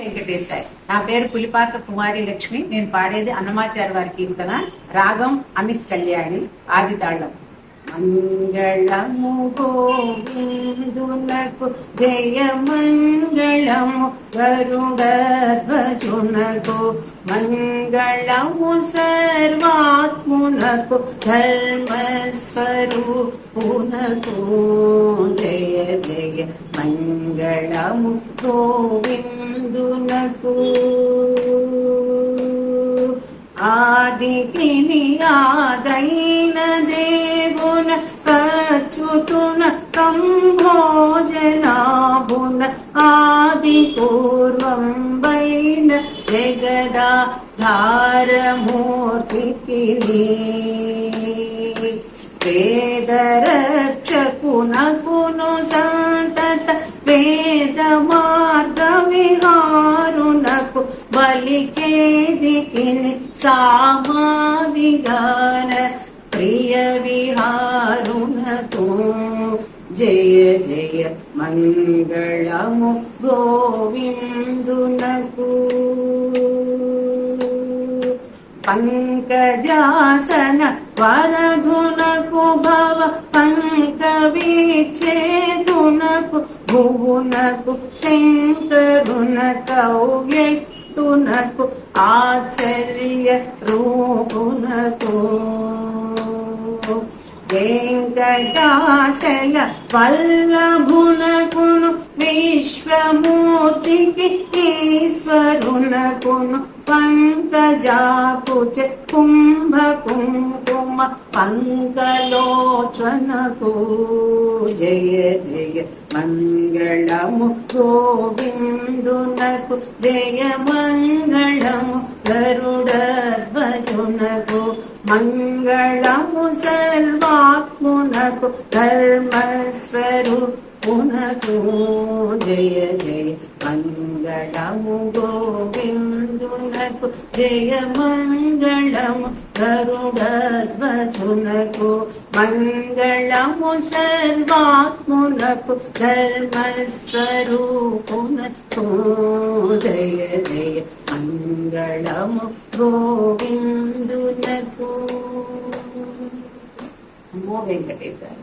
వెంకటేశాయ్. నా పేరు పులిపాక కుమారి లక్ష్మి. నేను పాడేది అన్నమాచార్య వారి కీర్తన. రాగం అమిత్ కళ్యాణి, ఆది తాళం. మంగళము గోవిందునకు జయ మంగళము గరుడధ్వజునకు మంగళము సర్వాత్మునకు ధర్మస్వరూపునకు జయ జయ మంగళము గోవిందునకు. ఆదికిని ఆదైన దేవున కచ్చుతున కంభోజనాభున ఆది పూర్వం వైన జగదాధారమూర్తికి వేదరక్షకునకును సంతత వేద మార్గ విహారునకు బలికేదికిని సామాదిగాన ప్రియ విహారునకు జయ జయ మంగళము గోవిందునకు. పంకజాసన వరధునకు భవ పంకవిచ్ఛేదునకు భువునకు శంకరునకౌవ్యక్తునకు ఆచర్య రూపునకు వెంకటాచల వల్లభునకును విశ్వమూర్తికి ఈశ్వరునకును పంకజాకుచ కుంభ కుంకుమ పంకలోచనకు జయ జయ మంగళము గోవిందునకు జయ మంగళము గరుడధ్వజునకు మంగళము సర్వాత్మునకు ధర్మస్వరూపునకు జయ జయ మంగళము గోవిందునకు జయ మంగళము గరుడధ్వజునకు మంగళము సర్వాత్మునకు ధర్మస్వరూపునకు జయ జయ మంగళము గోవిందునకు. నమో వెంకటేశాయ.